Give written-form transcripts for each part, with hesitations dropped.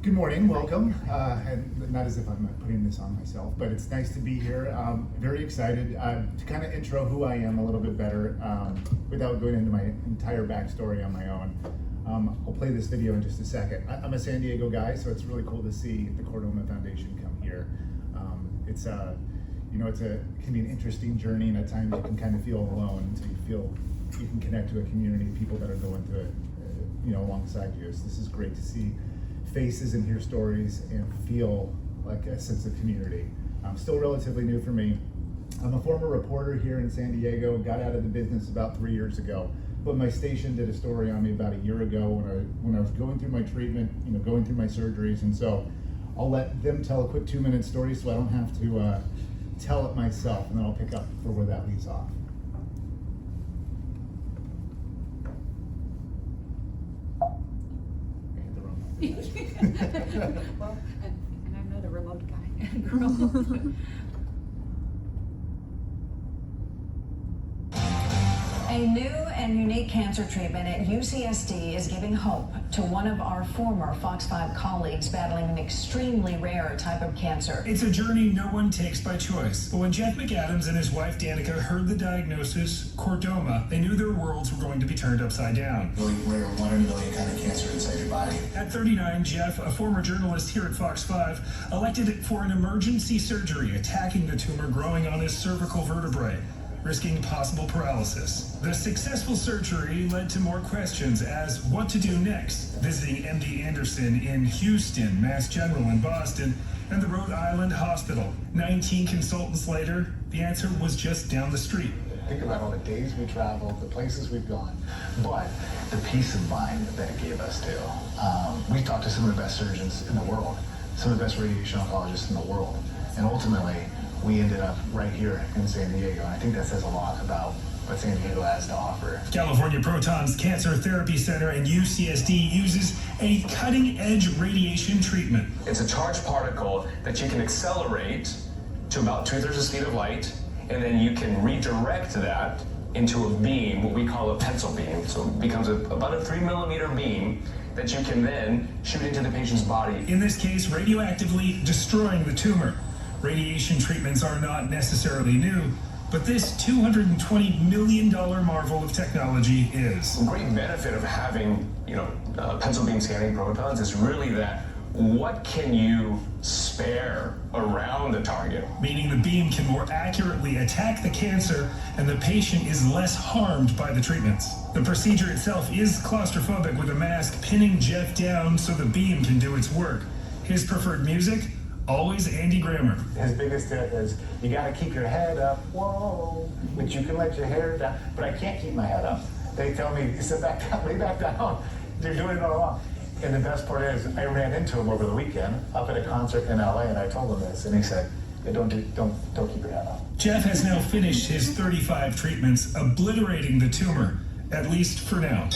Good morning, welcome. And not as if I'm putting this on myself, but it's nice to be here. Very excited to kind of intro who I am a little bit better without going into my entire backstory on my own. I'll play this video in just a second. I'm a San Diego guy, so it's really cool to see the Chordoma Foundation come here. It can be an interesting journey, and at times you can kind of feel alone until you feel you can connect to a community of people that are going through it, alongside you. So this is great to see faces and hear stories and feel like a sense of community. Still relatively new for me. I'm a former reporter here in San Diego, got out of the business about 3 years ago, but my station did a story on me about a year ago when I was going through my treatment, going through my surgeries, and so I'll let them tell a quick 2-minute story so I don't have to tell it myself, and then I'll pick up for where that leaves off. Well, and I'm not a remote guy and girl. A new and unique cancer treatment at UCSD is giving hope to one of our former Fox 5 colleagues battling an extremely rare type of cancer. It's a journey no one takes by choice. But when Jeff McAdam and his wife Danica heard the diagnosis, Chordoma, they knew their worlds were going to be turned upside down. Really rare, 1 in a million kind of cancer inside your body. At 39, Jeff, a former journalist here at Fox 5, elected for an emergency surgery attacking the tumor growing on his cervical vertebrae, risking possible paralysis. The successful surgery led to more questions as what to do next, visiting MD Anderson in Houston, Mass General in Boston, and the Rhode Island Hospital. 19 consultants later, the answer was just down the street. Think about all the days we traveled, the places we've gone, but the peace of mind that it gave us too. We talked to some of the best surgeons in the world, some of the best radiation oncologists in the world, and ultimately, we ended up right here in San Diego. And I think that says a lot about what San Diego has to offer. California Proton's Cancer Therapy Center and UCSD uses a cutting-edge radiation treatment. It's a charged particle that you can accelerate to about 2/3 the speed of light, and then you can redirect that into a beam, what we call a pencil beam. So it becomes about a 3-millimeter beam that you can then shoot into the patient's body. In this case, radioactively destroying the tumor. Radiation treatments are not necessarily new, but this $220 million marvel of technology is. The great benefit of having, pencil beam scanning protons is really that what can you spare around the target? Meaning the beam can more accurately attack the cancer and the patient is less harmed by the treatments. The procedure itself is claustrophobic with a mask pinning Jeff down so the beam can do its work. His preferred music? Always Andy Grammer. His biggest tip is you got to keep your head up, whoa, but you can let your hair down. But I can't keep my head up. They tell me, sit back down, lay back down. They're doing it all wrong. And the best part is, I ran into him over the weekend up at a concert in LA, and I told him this, and he said, yeah, don't keep your head up. Jeff has now finished his 35 treatments, obliterating the tumor, at least for now.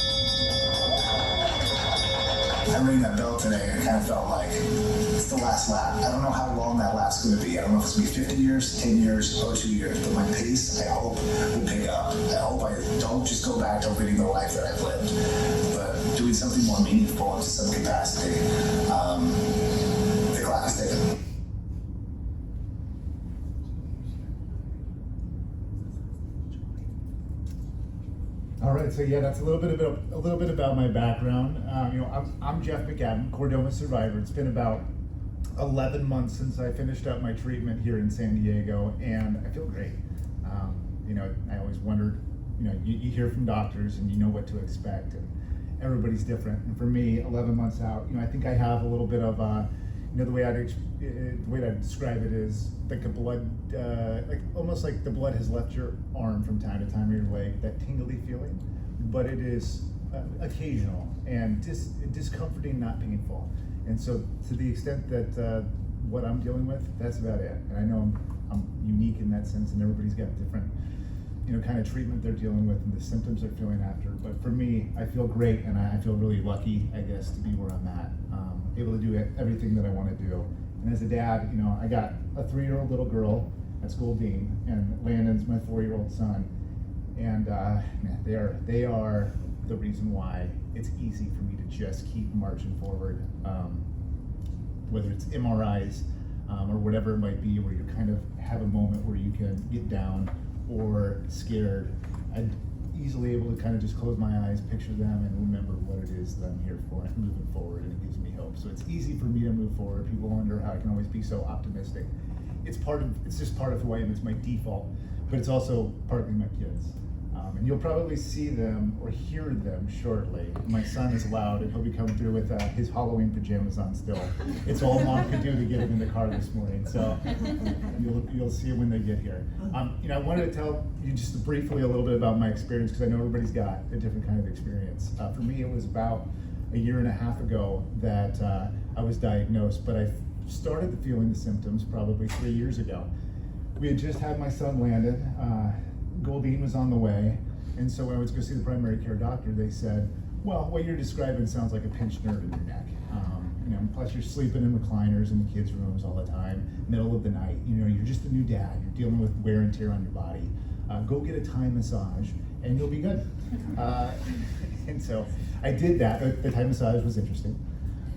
I rang that bell today, and it kind of felt like it's the last lap. I don't know how long that lap's going to be. I don't know if it's going to be 50 years, 10 years, or 2 years, but my pace, I hope, will pick up. I hope I don't just go back to living the life that I've lived, but doing something more meaningful into some capacity. The clock is ticking. All right, so yeah, that's a little bit about my background. I'm Jeff McAdam, Chordoma survivor. It's been about 11 months since I finished up my treatment here in San Diego, and I feel great. I always wondered, you hear from doctors and you know what to expect, and everybody's different. And for me, 11 months out, I think I have a little bit of the way I'd describe it is like a blood, almost like the blood has left your arm from time to time, or your leg, that tingly feeling, but it is occasional and discomforting, not painful. And so to the extent that what I'm dealing with, that's about it. And I know I'm unique in that sense, and everybody's got different kind of treatment they're dealing with and the symptoms they're feeling after. But for me, I feel great, and I feel really lucky, I guess, to be where I'm at, able to do everything that I want to do. And as a dad, I got a 3-year-old little girl at school dean, and Landon's my 4-year-old son. And man, they are the reason why it's easy for me to just keep marching forward. whether it's MRIs or whatever it might be, where you kind of have a moment where you can get down or scared, I'm easily able to kind of just close my eyes, picture them, and remember what it is that I'm here for and moving forward, and it gives me hope. So it's easy for me to move forward. People wonder how I can always be so optimistic. It's just part of who I am. It's my default, but it's also partly my kids. And you'll probably see them or hear them shortly. My son is loud, and he'll be coming through with his Halloween pajamas on still. It's all Mom could do to get him in the car this morning. So you'll see him when they get here. I wanted to tell you just briefly a little bit about my experience, because I know everybody's got a different kind of experience. For me, it was about a year and a half ago that I was diagnosed, but I started feeling the symptoms probably 3 years ago. We had just had my son landed. Goldine was on the way, and so when I was going to see the primary care doctor, they said, well, what you're describing sounds like a pinched nerve in your neck. Plus you're sleeping in recliners in the kids' rooms all the time, middle of the night. You're just a new dad. You're dealing with wear and tear on your body. Go get a Thai massage, and you'll be good. And so I did that. The Thai massage was interesting.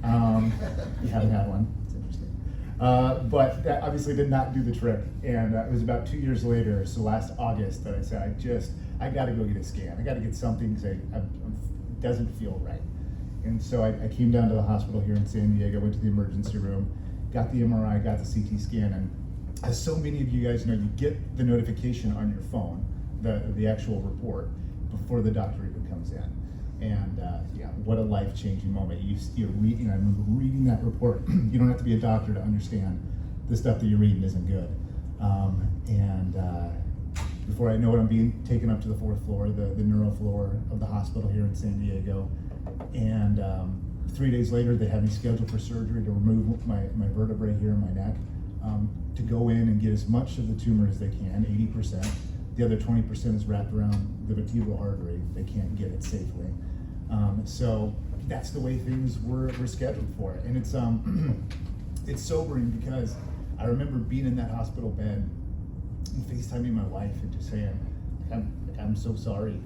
You haven't had one. It's interesting. But that obviously did not do the trick. And it was about 2 years later, so last August, that I said, I got to go get a scan. I got to get something, because it doesn't feel right. And so I came down to the hospital here in San Diego, went to the emergency room, got the MRI, got the CT scan, and as so many of you guys know, you get the notification on your phone, the actual report, before the doctor even comes in. And what a life-changing moment. You're reading, I remember reading that report. You don't have to be a doctor to understand the stuff that you're reading isn't good. Before I know it, I'm being taken up to the 4th floor, the neuro floor of the hospital here in San Diego. And 3 days later, they had me scheduled for surgery to remove my vertebrae here in my neck, to go in and get as much of the tumor as they can, 80%. The other 20% is wrapped around the vertebral artery. They can't get it safely. So that's the way things were scheduled for it. And it's sobering, because I remember being in that hospital bed and FaceTiming my wife and just saying, I'm so sorry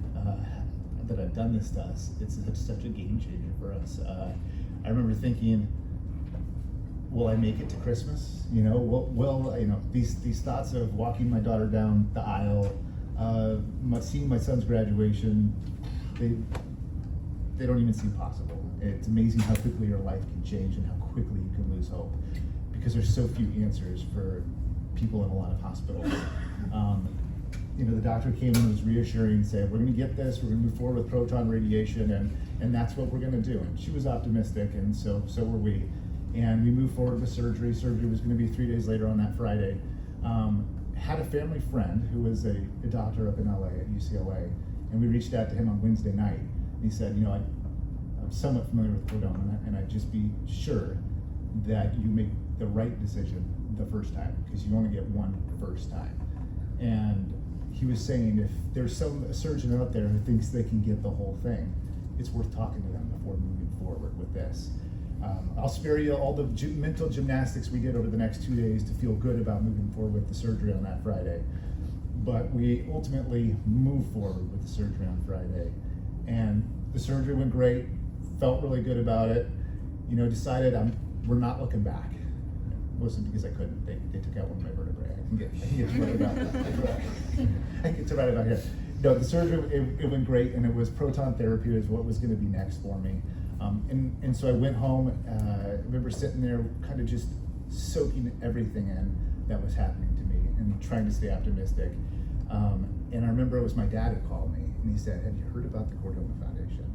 that I've done this to us. It's such a game changer for us. I remember thinking, will I make it to Christmas? These thoughts of walking my daughter down the aisle, seeing my son's graduation, they don't even seem possible. It's amazing how quickly your life can change and how quickly you can lose hope, because there's so few answers for people in a lot of hospitals. The doctor came in and was reassuring and said, we're going to get this, we're going to move forward with proton radiation, and that's what we're going to do. And she was optimistic, and so were we. And we moved forward with surgery. Surgery was going to be 3 days later on that Friday. Had a family friend who was a doctor up in LA at UCLA, and we reached out to him on Wednesday night. And he said, I'm somewhat familiar with Chordoma, and I'd just be sure that you make the right decision the first time, because you only get one first time. And he was saying, if there's a surgeon out there who thinks they can get the whole thing, it's worth talking to them before moving forward with this. I'll spare you all the mental gymnastics we did over the next 2 days to feel good about moving forward with the surgery on that Friday. But we ultimately moved forward with the surgery on Friday. And the surgery went great, felt really good about it. Decided we're not looking back. It wasn't because I couldn't. They took out one of my vertebrae. I can get to right about I can get to right about here. No, the surgery, it went great, and it was proton therapy is what was going to be next for me. And so I went home. I remember sitting there kind of just soaking everything in that was happening to me and trying to stay optimistic. And I remember it was my dad who called me, and he said, have you heard about the Chordoma Foundation?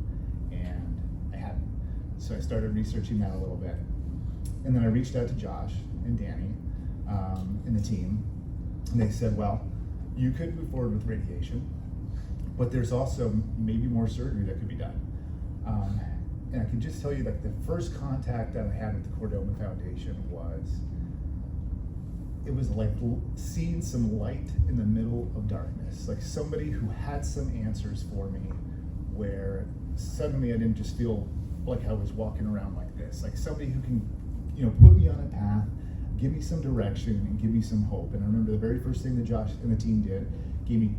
And I hadn't. So I started researching that a little bit. And then I reached out to Josh and Danny and the team, and they said, well, you could move forward with radiation, but there's also maybe more surgery that could be done. And I can just tell you that the first contact that I had with the Chordoma Foundation it was like seeing some light in the middle of darkness, like somebody who had some answers for me, where suddenly I didn't just feel like I was walking around like this, like somebody who can, put me on a path, give me some direction, and give me some hope. And I remember the very first thing that Josh and the team did, gave me,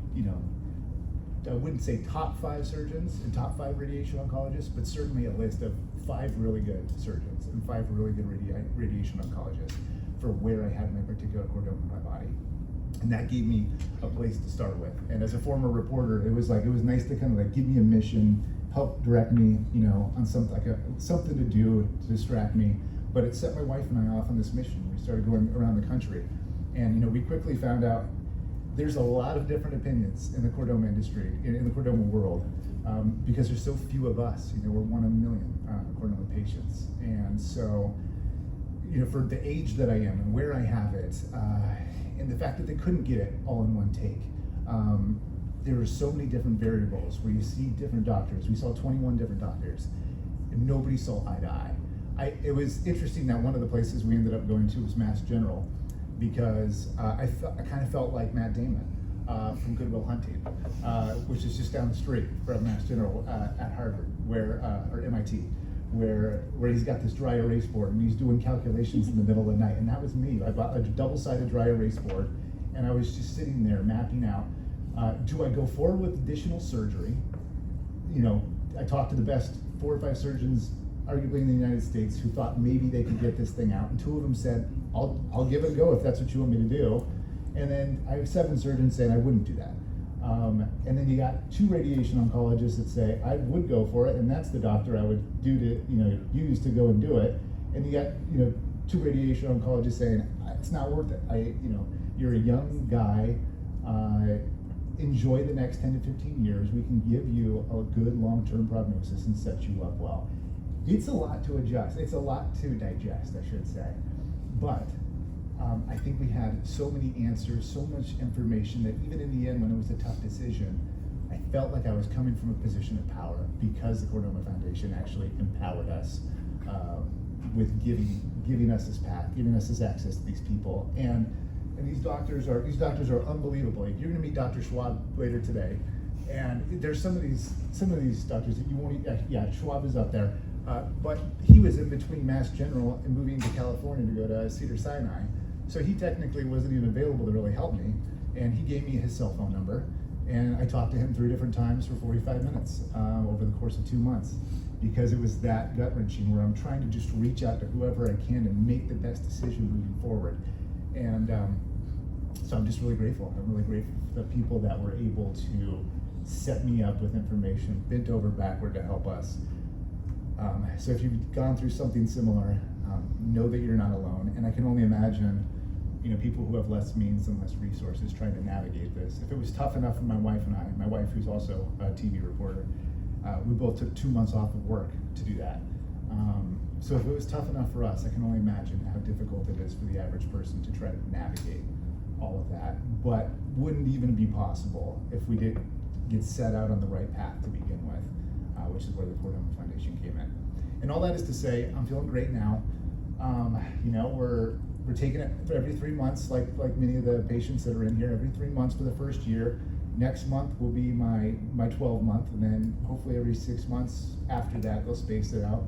I wouldn't say top 5 surgeons and top 5 radiation oncologists, but certainly a list of 5 really good surgeons and 5 really good radiation oncologists for where I had my particular chordoma in my body. And that gave me a place to start with. And as a former reporter, it was nice to kind of like give me a mission, help direct me, you know, on something to do to distract me. But it set my wife and I off on this mission. We started going around the country, and you know, we quickly found out there's a lot of different opinions in the chordoma industry, in the chordoma world, because there's so few of us. You know, we're 1 in a million chordoma patients, and so, you know, for the age that I am and where I have it, and the fact that they couldn't get it all in one take, there are so many different variables where you see different doctors. We saw 21 different doctors, and nobody saw eye to eye. It was interesting that one of the places we ended up going to was Mass General, because I kind of felt like Matt Damon from Good Will Hunting, which is just down the street from Mass General at Harvard, or MIT, where he's got this dry erase board and he's doing calculations in the middle of the night. And that was me. I bought a double-sided dry erase board, and I was just sitting there mapping out, do I go forward with additional surgery? You know, I talked to the best 4 or 5 surgeons arguably in the United States who thought maybe they could get this thing out, and 2 of them said, I'll give it a go if that's what you want me to do. And then I have 7 surgeons saying I wouldn't do that. And then you got 2 radiation oncologists that say I would go for it, and that's the doctor I would use to go and do it. And you got 2 radiation oncologists saying it's not worth it. You're a young guy. Enjoy the next 10 to 15 years. We can give you a good long-term prognosis and set you up well. It's a lot to adjust. It's a lot to digest, I should say. But I think we had so many answers, so much information that even in the end, when it was a tough decision, I felt like I was coming from a position of power because the Chordoma Foundation actually empowered us with giving us this path, giving us this access to these people. And these doctors are unbelievable. You're going to meet Dr. Schwab later today, and there's some of these doctors that you won't. Schwab is up there. But he was in between Mass General and moving to California to go to Cedars-Sinai. So he technically wasn't even available to really help me. And he gave me his cell phone number. And I talked to him 3 different times for 45 minutes over the course of 2 months. Because it was that gut-wrenching where I'm trying to just reach out to whoever I can and make the best decision moving forward. And so I'm just really grateful. I'm really grateful for the people that were able to set me up with information, bent over backward to help us. So if you've gone through something similar, know that you're not alone. And I can only imagine, people who have less means and less resources trying to navigate this. If it was tough enough for my wife and I, my wife who's also a TV reporter, we both took 2 months off of work to do that. So if it was tough enough for us, I can only imagine how difficult it is for the average person to try to navigate all of that. But wouldn't even be possible if we didn't get set out on the right path to begin with. Which is where the Chordoma Foundation came in. And all that is to say, I'm feeling great now. We're taking it for every 3 months, like many of the patients that are in here, every 3 months for the first year. Next month will be my 12 month, and then hopefully every 6 months after that, they'll space it out.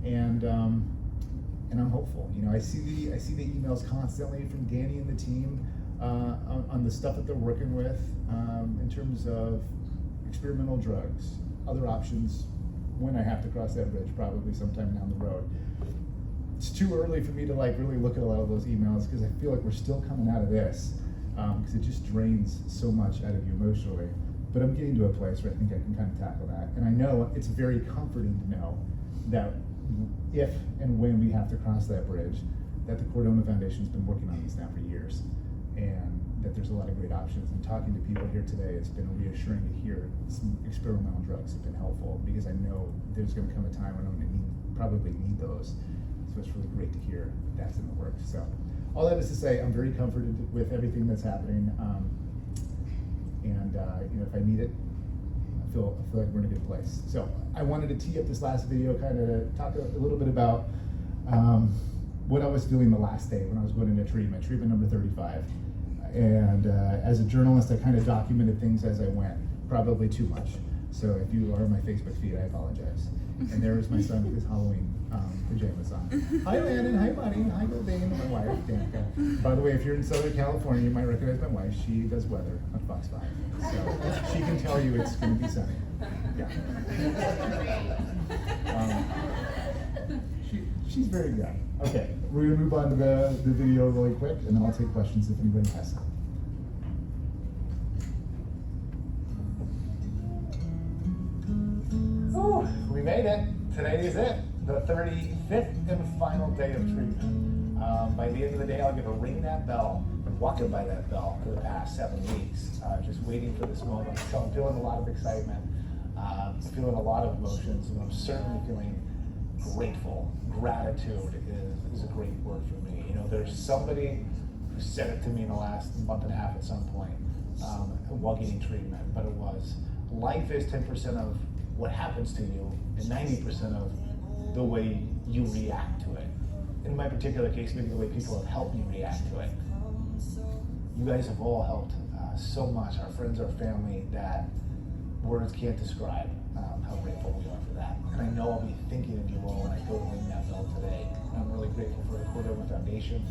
And I'm hopeful. I see the emails constantly from Danny and the team on the stuff that they're working with in terms of experimental drugs, other options when I have to cross that bridge, probably sometime down the road. It's too early for me to really look at a lot of those emails because I feel like we're still coming out of this because it just drains so much out of you emotionally. But I'm getting to a place where I think I can kind of tackle that. And I know it's very comforting to know that if and when we have to cross that bridge, that the Chordoma Foundation's been working on these now for years, and that there's a lot of great options. And talking to people here today, it's been reassuring to hear some experimental drugs have been helpful, because I know there's going to come a time when I'm going to probably need those. So it's really great to hear that's in the works. So all that is to say, I'm very comforted with everything that's happening. If I need it, I feel like we're in a good place. So I wanted to tee up this last video, kind of talk a little bit about what I was doing the last day when I was going into treatment number 35. And as a journalist, I kind of documented things as I went, probably too much. So if you are on my Facebook feed, I apologize. And there is my son with his Halloween pajamas on. Hi Landon, hi Bonnie, hi Goldane, and my wife, Danica. By the way, if you're in Southern California, you might recognize my wife. She does weather on Fox 5. So she can tell you it's going to be sunny. Yeah. She's very good. Okay, we're going to move on to the video really quick, and then I'll take questions if anybody has some. Ooh, we made it. Today is it. The 35th and final day of treatment. By the end of the day, I'll get to ring that bell. I've been walking by that bell for the past 7 weeks, just waiting for this moment. So I'm feeling a lot of excitement, feeling a lot of emotions, and I'm certainly feeling grateful. Gratitude is a great word for me. You know, there's somebody who said it to me in the last month and a half at some point while getting treatment, but it was, life is 10% of what happens to you and 90% of the way you react to it. In my particular case, maybe the way people have helped me react to it. You guys have all helped so much, our friends, our family, that words can't describe how grateful we are for that. And I know I'll be thinking of you all when I go to ring that bell today. And I'm really grateful for the Chordoma Foundation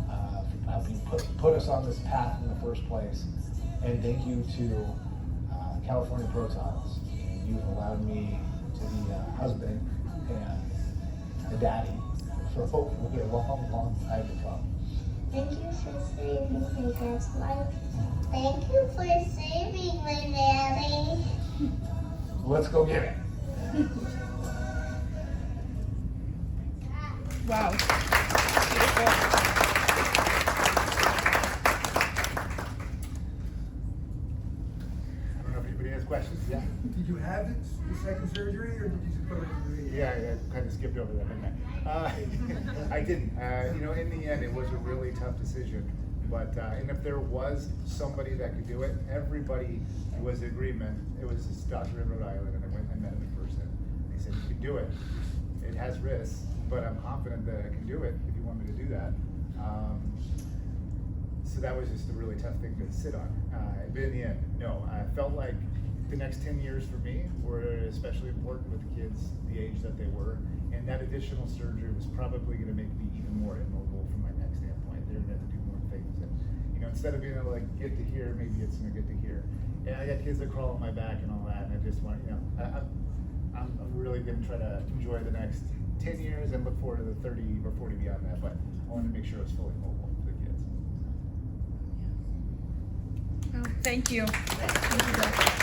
for helping put us on this path in the first place. And thank you to California Protons. You've allowed me to be a husband and a daddy for hopefully a long, long time to come. Thank you for saving my dad's life. Thank you for saving my daddy. Let's go get it. Wow. Beautiful. I don't know if anybody has questions. Yeah. Did you have the second surgery, or did you just put it in the Yeah, I kind of skipped over that, didn't I? I didn't. You know, in the end, it was a really tough decision. But and if there was somebody that could do it, everybody was in agreement. It was this doctor in Rhode Island, and I went and met him in person. And he said, "You can do it. It has risks, but I'm confident that I can do it if you want me to do that." So that was just a really tough thing to sit on. But in the end, no, I felt like the next 10 years for me were especially important with the kids, the age that they were, and that additional surgery was probably going to make me even more immobile from my neck standpoint. They're going to have to do more things, and you know, instead of being able to like get to here, maybe it's going to get to here. And I got kids that crawl on my back and all that, and I just want, you know, I'm really going to try to enjoy the next 10 years and look forward to the 30 or 40 beyond that. But I wanted to make sure it was fully mobile for the kids. Oh, thank you. Thank you, Doc.